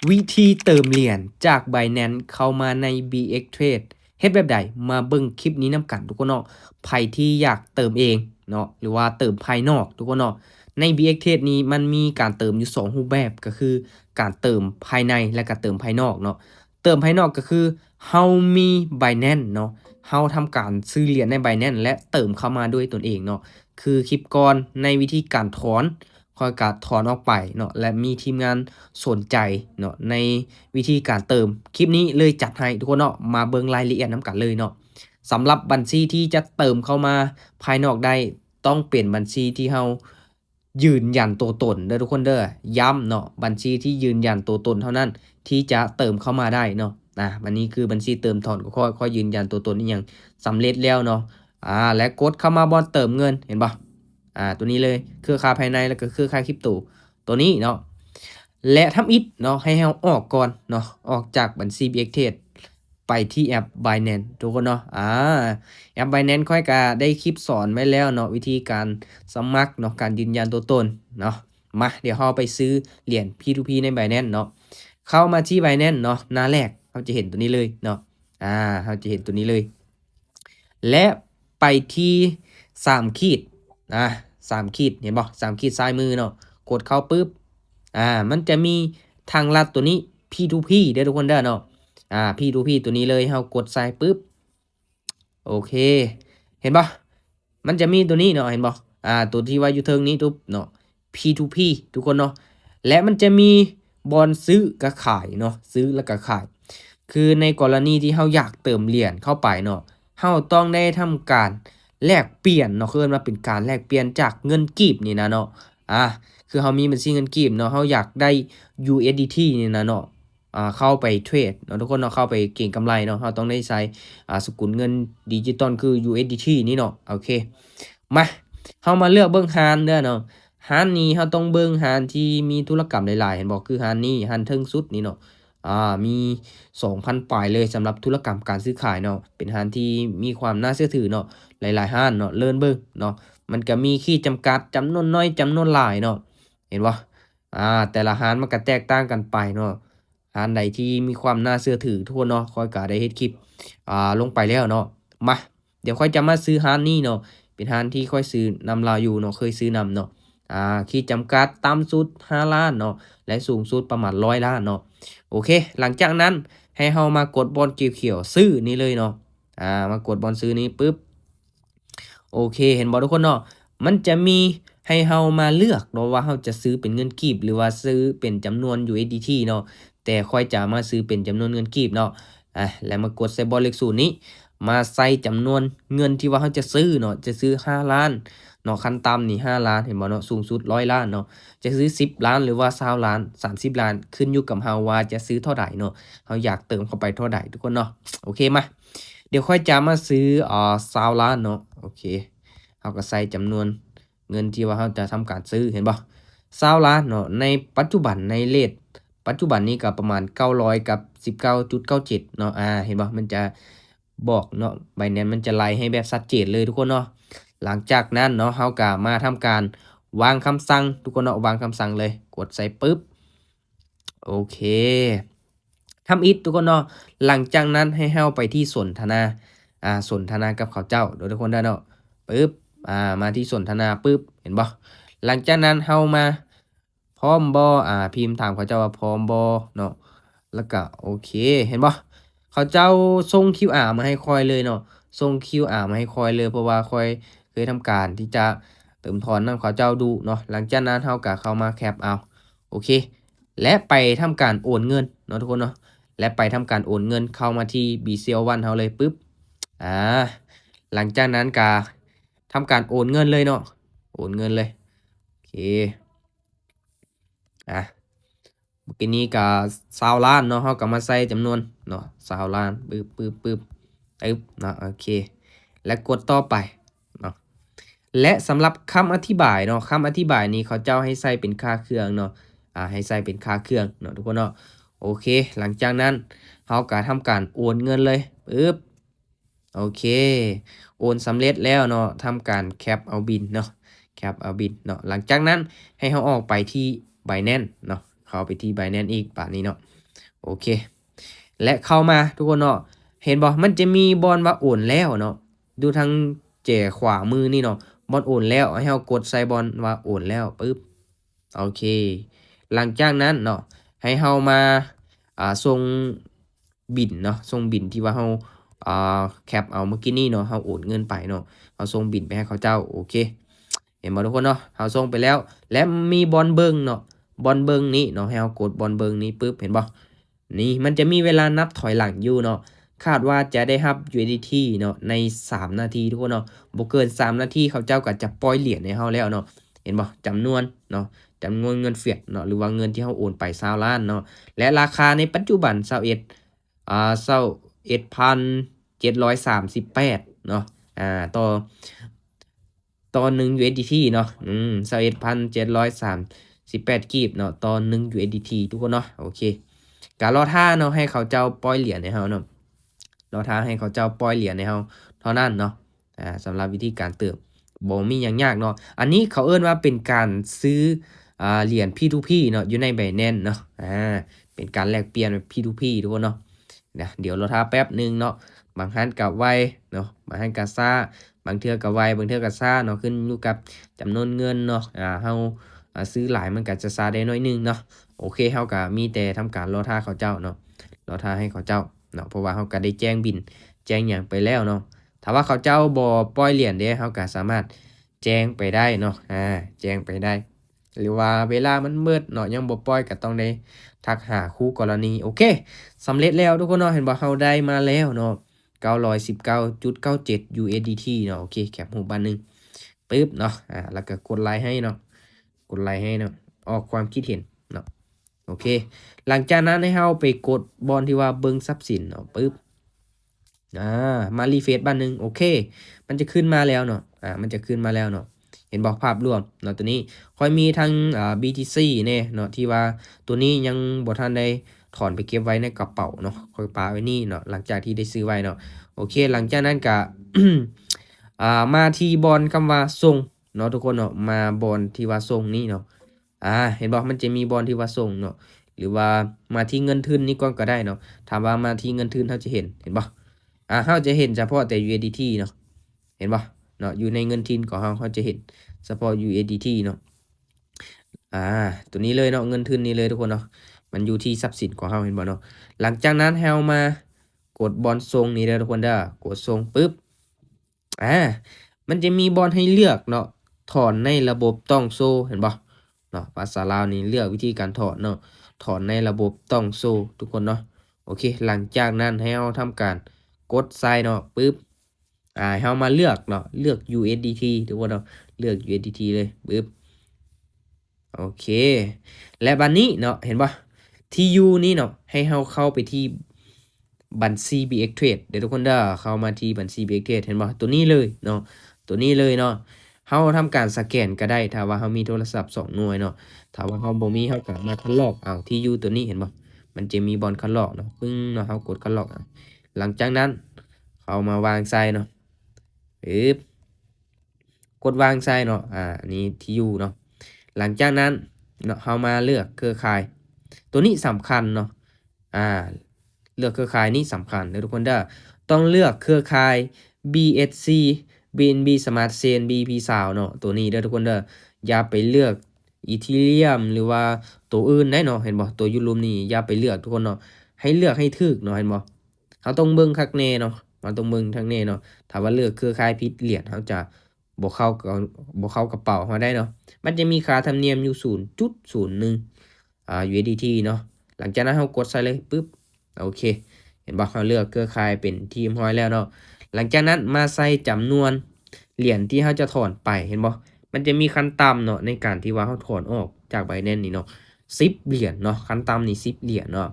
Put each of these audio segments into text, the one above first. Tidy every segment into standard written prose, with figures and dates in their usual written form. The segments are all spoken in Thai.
วิธีเติมเหรียญจาก Binance เข้ามาใน BX Trade เฮ็ดแบบใดมาเบิ่งคลิปนี้นำกันทุกคนเนาะไผที่อยากเติมเองเนาะหรือว่าเติมภายนอกทุกคนเนาะใน BX Trade นี้มันมีการเติมอยู่2รูปแบบก็คือการเติมภายในและก็เติมภายนอกเนาะเติมภายนอกก็คือเฮามี Binance เนาะเฮาทำการซื้อเหรียญใน Binance และเติมเข้ามาด้วยตนเองเนาะคือคลิปก่อนในวิธีการถอนค่อยการถอนออกไปเนาะและมีทีมงานสนใจเนาะในวิธีการเติมคลิปนี้เลยจัดให้ทุกคนเนาะมาเบิ่งรายละเอียดนำกันเลยเนาะสำหรับบัญชีที่จะเติมเข้ามาภายนอกได้ต้องเป็นบัญชีที่เฮายืนยันตัวตนเด้อทุกคนเด้อย้ำเนาะบัญชีที่ยืนยันตัวตนเท่านั้นที่จะเติมเข้ามาได้เนาะวันนี้คือบัญชีเติมถอนก็ค่อยยืนยันตัวตนนี่อย่างสำเร็จแล้วเนาะและกดเข้ามาบอนเติมเงินเห็นปะตัวนี้เลยเครือข่ายภายในแล้วก็เครือข่ายคริปโตตัวนี้เนาะและทำอิฐเนาะให้เราออกก่อนเนาะออกจากบัญชี BX Trade ไปที่แอป Binance ทุกคนเนาะแอป Binance ค่อยก็ได้คลิปสอนไว้แล้วเนาะวิธีการสมัครเนาะการยืนยันตัวตนเนาะมาเดี๋ยวเราไปซื้อเหรียญ P2P ใน Binance เนาะเข้ามาที่ Binance เนาะหน้าแรกเราจะเห็นตัวนี้เลยเนาะเราจะเห็นตัวนี้เลย และไปที่3ขีด3ขีดเห็นบ่3ขีดซ้ายมือเนาะกดเข้าปุ๊บมันจะมีทางลัดตัวนี้ P2P เด้อทุกคนเด้อเนาะP2P ตัวนี้เลยเฮากดใส่ปุ๊บโอเคเห็นบ่มันจะมีตัวนี้เนาะเห็นบ่ตัวที่ว่าอยู่เทิงนี้ตุ๊บเนาะ P2P ทุกคนเนาะและมันจะมีบอนซื้อกับขายเนาะซื้อแล้วก็ขายคือในกรณีที่เฮาอยากเติมเหรียญเข้าไปเนาะเฮาต้องได้ทำการแลกเปลี่ยนเนาะคือมันเป็นการแลกเปลี่ยนจากเงินกีบนี่นะเนาะคือเฮามีบัญชีเงินกีบเนาะเฮาอยากได้ USDT นี่นะเนาะเข้าไปเทรดเนาะทุกคนเนาะเข้าไปเก็งกำไรเนาะเฮาต้องได้ใช้สกุลเงินดิจิตอลคือ USDT นี่เนาะโอเคมาเฮามาเลือกเบิ่งหารเด้อเนาะหารนี้เฮาต้องเบิ่งหารที่มีธุรกรรมหลายๆเห็นบ่คือหารนี้หารเทิงสุดนี่เนาะมี 2,000 ปลายเลยสำหรับธุรกรรมการซื้อขายเนาะเป็นห้านที่มีความน่าเชื่อถือเนาะหลายๆห้านเนาะเลิ่นเบิ่งเนาะมันก็มีขีดจำกัดจำนวนน้อยจำนวนหลายเนาะเห็นบ่แต่ละห้านมันก็แตกต่างกันไปเนาะห้านใดที่มีความน่าเชื่อถือทุกคนเนาะค่อยก็ได้เฮ็ดคลิปลงไปแล้วเนาะมาเดี๋ยวค่อยจะมาซื้อห้านนี้เนาะเป็นห้านที่ค่อยซื้อนำลาวอยู่เนาะเคยซื้อนำเนาะขีดจำกัดต่ำสุด5ล้านเนาะและสูงสุดประมาณ100ล้านเนาะโอเคหลังจากนั้นให้เฮามากดบอลเขียวๆซื้อนี่เลยเนาะมากดบอลซื้อนี้ปุ๊บโอเคเห็นบ่ทุกคนเนาะมันจะมีให้เฮามาเลือกเนาะว่าเฮาจะซื้อเป็นเงินกีบหรือว่าซื้อเป็นจำนวน USDT เนาะแต่ค่อยจะมาซื้อเป็นจำนวนเงินกีบเนาะแล้วมากดใส่บอลเลขศูนย์นี้มาใส่จำนวนเงินที่ว่าเฮาจะซื้อเนาะจะซื้อ5ล้านเนาะขั้นต่ำนี่5ล้านเห็นบ่เนาะสูงสุด100ล้านเนาะจะซื้อ10ล้านหรือว่า20ล้าน30ล้านขึ้นอยู่กับเฮาว่าจะซื้อเท่าใดเนาะเฮาอยากเติมเข้าไปเท่าใดทุกคนเนาะโอเคมาเดี๋ยวค่อยจะมาซื้อ20ล้านเนาะโอเคเฮาก็ใส่จำนวนเงินที่ว่าเฮาจะทำการซื้อเห็นบ่20ล้านเนาะในปัจจุบันในเรตปัจจุบันนี้ก็ประมาณ900กับ19.97เนาะเห็นบ่มันจะบอกเนาะ Binance มันจะไล่ให้แบบชัดเจนเลยทุกคนเนาะหลังจากนั้นเนาะเฮาก็มาทำการวางคำสั่งทุกคนเนาะวางคำสั่งเลยกดใส่ปึ๊บโอเคทำอิฐทุกคนเนาะหลังจากนั้นให้เฮาไปที่สนทนาสนทนากับเขาเจ้าโดยทุกคนได้เนาะปึ๊บมาที่สนทนาปึ๊บเห็นบ่หลังจากนั้นเฮามาพร้อมบ่พิมพ์ถามเขาเจ้าว่าพร้อมบ่เนาะแล้วก็โอเคเห็นบ่เขาเจ้าส่ง QR มาให้คอยเลยเนาะส่ง QR มาให้คอยเลยเพราะว่าคอยเคยทำการที่จะเติมถอนนำเขาเจ้าดูเนาะหลังจากนั้นเฮาก็เข้ามาแคปเอาโอเคและไปทำการโอนเงินเนาะทุกคนเนาะและไปทำการโอนเงินเข้ามาที่ BCL1 เฮาเลยปึ๊บหลังจากนั้นก็ทำการโอนเงินเลยเนาะโอนเงินเลยโอเคเมื่อกี้นี้ก็20ล้านเนาะเฮาก็มาใส่จำนวนเนาะ20ล้านปึ๊บปึ๊บเนาะโอเคและกดต่อไปเนาะและสำหรับคำอธิบายเนาะคำอธิบายนี้เขาเจ้าให้ใส่เป็นค่าเครื่องเนาะให้ใส่เป็นค่าเครื่องเนาะทุกคนเนาะโอเคหลังจากนั้นเฮาก็ทำการโอนเงินเลยปึ๊บโอเคโอนสำเร็จแล้วเนาะทำการแคปเอาบิลเนาะแคปเอาบิลเนาะหลังจากนั้นให้เฮาออกไปที่ Binance เนาะ เข้าไปที่ Binance อีกบาดนี้เนาะโอเคและเข้ามาทุกคนเนาะเห็นบ่มันจะมีบอนว่าโอนแล้วเนาะดูทางแจ่ขวามือนี่เนาะบอนโอนแล้วให้เรากดใส่บอนว่าโอนแล้วปึ๊บโอเคหลังจากนั้นเนาะให้เรามาส่งบิลเนาะส่งบิลที่ว่าเราแคปเอาเมื่อกี้นี้เนาะเราโอนเงินไปเนาะเราส่งบิลไปให้เขาเจ้าโอเคเห็นบ่ทุกคนเนาะเราส่งไปแล้วและมีบอนเบิงเนาะบอนเบิงนี้เนาะให้เรากดบอนเบิงนี้ปึ๊บเห็นบ่นี่มันจะมีเวลานับถอยหลังอยู่เนาะคาดว่าจะได้รับ USDT เนาะใน3นาทีทุกคนเนาะบ่เกิน3นาทีเขาเจ้าก็จะปล่อยเหรียญให้เราแล้วเนาะเห็นบ่จำนวนเนาะจำนวนเงินเฟียดเนาะหรือว่าเงินที่เราโอนไป20ล้านเนาะและราคาในปัจจุบัน2121,738เนาะต่อ1 USDT เนาะ21,738กีบเนาะต่อ1 USDT ทุกคนเนาะโอเคการรอท่าเนาะให้เขาเจ้าปล่อยเหรียญให้เฮาเนาะรอท่าให้เขาเจ้าปล่อยเหรียญให้เฮาเท่านั้นเนาะสำหรับวิธีการเติมบ่มีหยังยากเนาะอันนี้เขาเอิ้นว่าเป็นการซื้อเหรียญ P2P เนาะอยู่ใน Binance เนาะเป็นการแลกเปลี่ยนแบบ P2P ทุกคนเนาะเดี๋ยวรอท่าแป๊บนึงเนาะบางครั้งก็ไวเนาะบางครั้งก็ช้าบางเทื่อก็ไวบางเทื่อก็ช้าเนาะขึ้นอยู่กับจำนวนเงินเนาะเฮาซื้อหลายมันก็จะช้าได้น้อยนึงเนาะโอเคเฮาก็มีแต่ทำการรอท่าเขาเจ้าเนาะรอท่าให้เขาเจ้าเนาะเพราะว่าเฮาก็ได้แจ้งบิลแจ้งหยังไปแล้วเนาะถ้าว่าเขาเจ้าบ่ปล่อยเหรียญเด้เฮาก็สามารถแจ้งไปได้เนาะแจ้งไปได้หรือว่าเวลามันมืดเนาะยังบ่ปล่อยก็ต้องได้ทักหาคู่กรณีโอเคสำเร็จแล้วทุกคนเนาะเห็นบ่เฮาได้มาแล้วเนาะ919.97 USDT เนาะโอเคแคปรูปอันนึงปึ๊บเนาะแล้วก็กดไลค์ให้เนาะกดไลค์ให้เนาะออกความคิดเห็นเนาะโอเคหลังจากนั้นให้เฮาไปกดบอนที่ว่าเบิ่งทรัพย์สินเนาะปึ๊บมารีเฟรชบันนึงโอเคมันจะขึ้นมาแล้วเนาะมันจะขึ้นมาแล้วเนาะเห็นบอกภาพรวมเนาะตัวนี้ค่อยมีทั้งBTC เนี่ยเนาะที่ว่าตัวนี้ยังบ่ทันได้ถอนไปเก็บไว้ในกระเป๋าเนาะค่อยปาไว้นี่เนาะหลังจากที่ได้ซื้อไว้เนาะโอเคหลังจากนั้นก็ มาที่บอลคำว่าส่งเนาะทุกคนเนาะมาบอลที่ว่าส่งนี่เนาะเห็นบอกมันจะมีบอลที่ว่าส่งเนาะหรือว่ามาที่เงินทุนนี่ก็ได้เนาะถามว่ามาที่เงินทุนเขาจะเห็นบ่เขาจะเห็นเฉพาะแต่ USDT เนาะเห็นบ่เนาะอยู่ในเงินทุนของเขาจะเห็นเฉพาะ USDT เนาะตัวนี้เลยเนาะเงินทุนนี้เลยทุกคนเนาะมันอยู่ที่ทรัพย์สินของเขาเห็นบ่เนาะหลังจากนั้นเฮามากดบอลส่งนี่เด้อทุกคนเด้อกดส่งปึ๊บมันจะมีบอลให้เลือกเนาะถอนในระบบต้องโซ่เห็นบ่เนาะภาษาลาวนี่เลือกวิธีการถอนเนาะถอนในระบบต้องโซ่ทุกคนเนาะโอเคหลังจากนั้นให้เราทำการกดใส่เนาะปึ๊บให้เรามาเลือกเนาะเลือก USDT ทุกคนเนาะเลือก USDT เลยปึ๊บโอเคและบัดนี้เนาะเห็นบ่ที่ U นี่เนาะให้เราเข้าไปที่บัญชี BX Trade เดี๋ยวทุกคนเด้อเข้ามาที่บัญชี BX Trade เห็นบ่ตัวนี้เลยเนาะตัวนี้เลยเนาะเฮาทำการสแกนก็ได้ถ้าว่าเฮามีโทรศัพท์2หน่วยเนาะถ้าว่าเฮาบ่มีเฮาก็มาคัดลอกเอาที่อยู่ตัวนี้เห็นบ่มันจะมีบอลคัดลอกเนาะปึ้งเนาะเฮากดคัดลอกหลังจากนั้นเข้ามาวางใส่เนาะปึ๊บกดวางใส่เนาะอันนี้ที่อยู่เนาะหลังจากนั้นเนาะเฮามาเลือกเครือข่ายตัวนี้สำคัญเนาะเลือกเครือข่ายนี้สำคัญนะทุกคนเด้อต้องเลือกเครือข่าย BSC BNB Smart Chain BP Sound เนาะตัวนี้เด้อทุกคนเด้ออย่าไปเลือก Ethereum หรือว่าตัวอื่นได้เนาะเห็นบ่ตัวยูโรนี่อย่าไปเลือกทุกคนเนาะให้เลือกให้ถูกเนาะเห็นบ่เราต้องเบิ่งคักแน่เนาะเราต้องเบิ่งทั้งแน่เนาะถ้าว่าเลือกเครือข่ายผิดเหรียญเขาจะบ่เข้ากระเป๋าเราได้เนาะมันจะมีค่าธรรมเนียมอยู่ 0.01 USDT เนาะหลังจากนั้นเรากดใส่เลยปึ๊บโอเคเห็นบ่เราเลือกเครือข่ายเป็นทีมร้อยแล้วเนาะหลังจากนั้นมาใส่จำนวนเหรียญที่เราจะถอนไปเห็นบ่มันจะมีขั้นต่ำเนาะในการที่ว่าเราถอนออกจาก Binance นี่เนาะ10เหรียญเนาะขั้นต่ำนี่10เหรียญเนาะ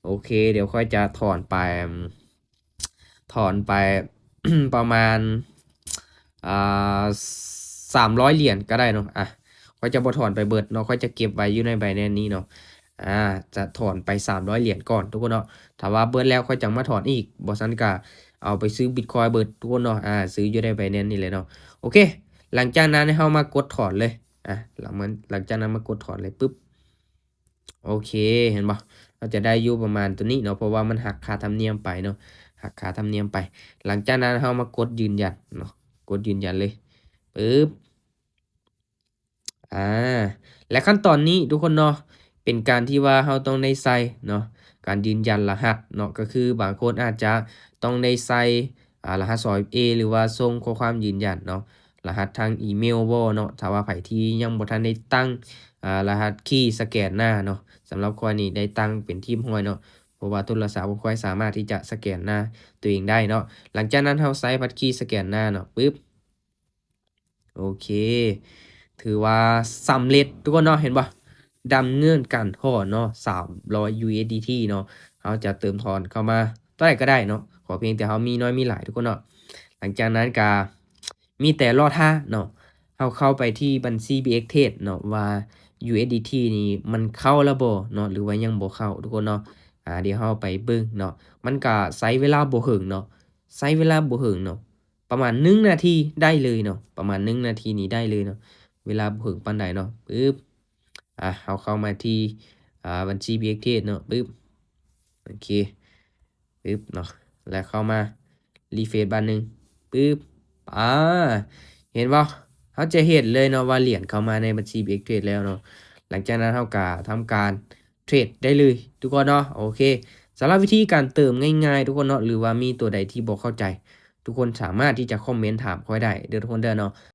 โอเคเดี๋ยวค่อยจะถอนไป ประมาณ300เหรียญก็ได้เนาะค่อยจะบ่ถอนไปเบิดเนาะค่อยจะเก็บไว้อยู่ใน Binance นี้เนาะจะถอนไป300เหรียญก่อนทุกคนเนาะถ้าว่าเบิดแล้วค่อยจังมาถอนอีกบ่ซั้นก็เอาไปซื้อ Bitcoin เบิดทุกคนเนาะซื้ออยู่ใน Binance นี่เลยเนาะโอเคหลังจากนั้นให้เฮามากดถอนเลยหลังจากนั้นมากดถอนเลยปึ๊บ โอเคเห็นบ่เราจะได้อยู่ประมาณตัวนี้เนาะเพราะว่ามันหักค่าธรรมเนียมไปเนาะหักค่าธรรมเนียมไป หลังจากนั้นเรามากดยืนยันเนาะกดยืนยันเลยปึ๊บ อาและขั้นตอนนี้ทุกคนเนาะเป็นการที่ว่าเราต้องได้ใส่เนาะการยืนยันรหัสเนาะก็คือบางคนอาจจะต้องได้ใส่รหัส 2FA หรือว่าส่งข้อความยืนยันเนาะรหัสทางอีเมลบ่เนาะถ้าว่าไผที่ยังบ่ทันได้ตั้งรหัสคีย์สแกนหน้าเนาะสำหรับข้อยนี่ได้ตั้งเป็นทีมห้อยเนาะเพราะว่าโทรศัพท์บ่ค่อยสามารถที่จะสแกนหน้าตัวเองได้เนาะหลังจากนั้นเราใส่บัตรคีย์สแกนหน้าเนาะปึ๊บ โอเค ถือว่าสำเร็จทุกคนเนาะเห็นบ่ดำเนินการถอนเนาะ300 USDT เนาะเราจะเติมทอนเข้ามาเท่าไรก็ได้เนาะขอเพียงแต่เรามีน้อยมีหลายทุกคนเนาะหลังจากนั้นก็มีแต่รอท่าเนาะเราเข้าไปที่บัญชี BX Trade เนาะว่า USDT นี่มันเข้าแล้วบ่เนาะหรือว่ายังบ่เข้าทุกคนเนาะเดี๋ยวเราไปเบิ่งเนาะมันก็ใช้เวลาบ่เฮิงเนาะใช้เวลาบ่เฮิงเนาะ ประมาณ1นาทีได้เลยเนาะประมาณ1นาทีนี้ได้เลยเนาะเวลาบ่ถึงปานใดเนาะปึ๊บเราเข้ามาที่บัญชี BXT เนาะปึ๊บโอเคปึ๊บเนาะแล้วเข้ามา refresh บาดหนึ่งปึ๊บอาเห็นบ่เราจะเห็นเลยเนาะว่าเหรียญเข้ามาในบัญชี BXT แล้วเนาะหลังจากนั้นเราก็ทำการเทรดได้เลยทุกคนเนาะโอเคสำหรับวิธีการเติมง่ายๆทุกคนเนาะหรือว่ามีตัวใดที่บ่เข้าใจ ทุกคนสามารถที่จะคอมเมนต์ถามค่อยได้เด้อทุกคนเด้อเนาะ